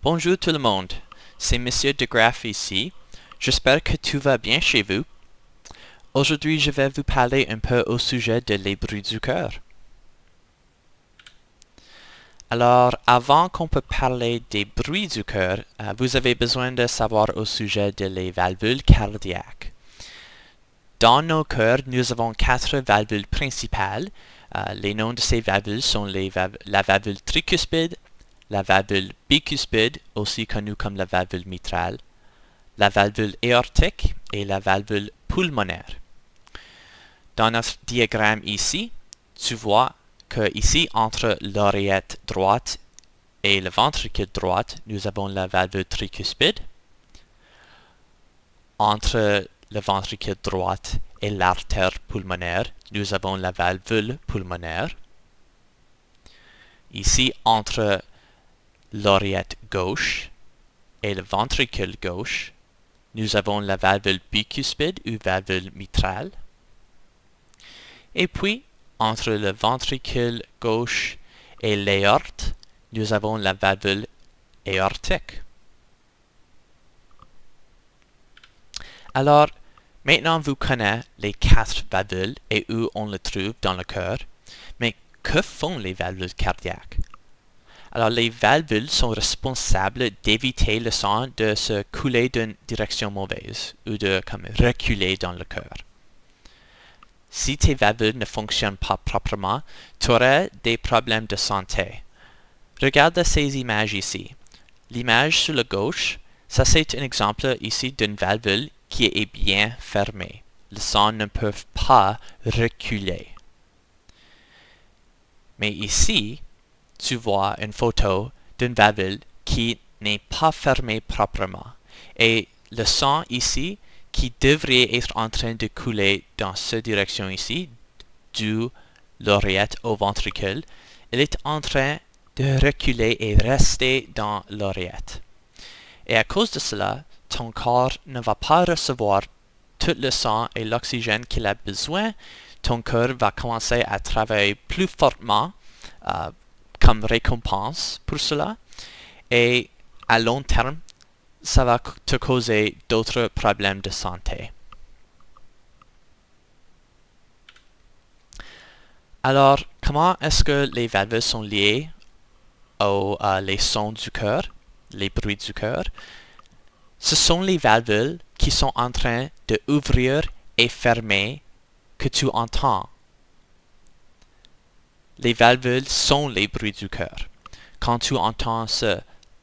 Bonjour tout le monde, c'est Monsieur de Graff ici. J'espère que tout va bien chez vous. Aujourd'hui, je vais vous parler un peu au sujet de les bruits du cœur. Alors, avant qu'on peut parler des bruits du cœur, vous avez besoin de savoir au sujet de les valvules cardiaques. Dans nos cœurs, nous avons 4 valvules principales. Les noms de ces valvules sont la valvule tricuspide, la valvule bicuspide, aussi connue comme la valvule mitrale, la valvule aortique et la valvule pulmonaire. Dans notre diagramme ici, tu vois que ici, entre l'oreillette droite et le ventricule droit, nous avons la valvule tricuspide. Entre le ventricule droit et l'artère pulmonaire, nous avons la valvule pulmonaire. Ici, entre l'oreillette gauche et le ventricule gauche, nous avons la valvule bicuspide ou valvule mitrale. Et puis, entre le ventricule gauche et l'aorte, nous avons la valvule aortique. Alors, maintenant vous connaissez les 4 valvules et où on les trouve dans le cœur. Mais que font les valvules cardiaques? Alors, les valvules sont responsables d'éviter le sang de se couler d'une direction mauvaise ou de reculer dans le cœur. Si tes valvules ne fonctionnent pas proprement, tu auras des problèmes de santé. Regarde ces images ici. L'image sur la gauche, ça c'est un exemple ici d'une valvule qui est bien fermée. Le sang ne peut pas reculer. Mais ici, tu vois une photo d'une valvule qui n'est pas fermée proprement. Et le sang ici, qui devrait être en train de couler dans cette direction ici, de l'oreillette au ventricule, il est en train de reculer et rester dans l'oreillette. Et à cause de cela, ton corps ne va pas recevoir tout le sang et l'oxygène qu'il a besoin. Ton cœur va commencer à travailler plus fortement comme récompense pour cela. Et à long terme, ça va te causer d'autres problèmes de santé. Alors, comment est-ce que les valvules sont liées aux les sons du cœur, les bruits du cœur? Ce sont les valvules qui sont en train d'ouvrir et fermer que tu entends. Les valvules sont les bruits du cœur. Quand tu entends ce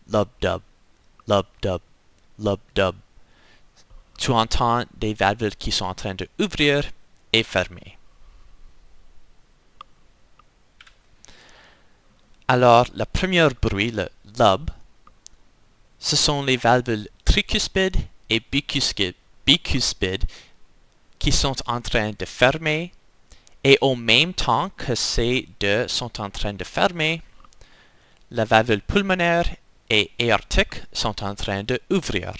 lub-dub, lub-dub, lub-dub, tu entends des valvules qui sont en train d'ouvrir et fermer. Alors, le premier bruit, le lub, ce sont les valvules tricuspides et bicuspides qui sont en train de fermer, et au même temps que ces deux sont en train de fermer, la valvule pulmonaire et aortique sont en train d'ouvrir.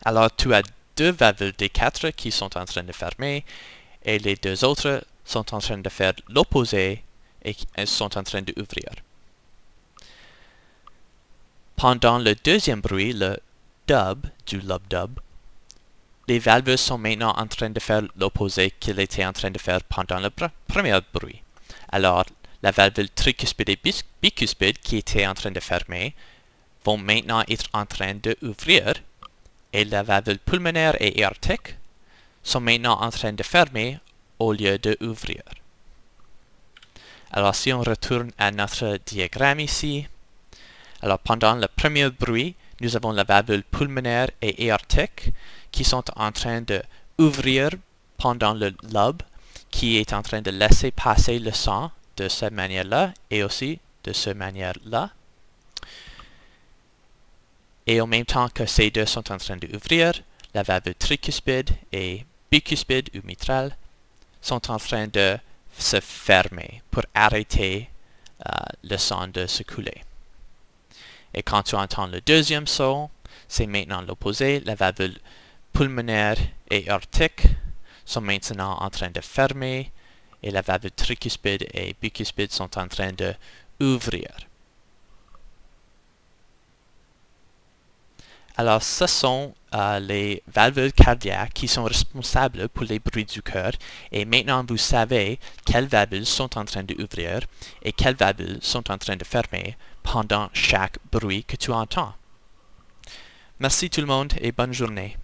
Alors tu as 2 valvules des 4 qui sont en train de fermer, et les 2 autres sont en train de faire l'opposé et sont en train d'ouvrir. Pendant le deuxième bruit, le dub, du lub-dub, les valvules sont maintenant en train de faire l'opposé qu'ils étaient en train de faire pendant le premier bruit. Alors, la valvule tricuspide et bicuspide qui étaient en train de fermer vont maintenant être en train d'ouvrir, et la valvule pulmonaire et aortique sont maintenant en train de fermer au lieu d'ouvrir. Alors, si on retourne à notre diagramme ici, alors pendant le premier bruit, nous avons la valvule pulmonaire et aortique qui sont en train d'ouvrir pendant le lub, qui est en train de laisser passer le sang de cette manière-là et aussi de cette manière-là. Et en même temps que ces deux sont en train d'ouvrir, la valvule tricuspide et bicuspide ou mitrale sont en train de se fermer pour arrêter le sang de se couler. Et quand tu entends le deuxième son, c'est maintenant l'opposé. La valvule pulmonaire et aortique sont maintenant en train de fermer, et la valvule tricuspide et bicuspide sont en train d'ouvrir. Alors, ce sont les valvules cardiaques qui sont responsables pour les bruits du cœur. Et maintenant, vous savez quelles valvules sont en train d'ouvrir et quelles valvules sont en train de fermer pendant chaque bruit que tu entends. Merci tout le monde et bonne journée.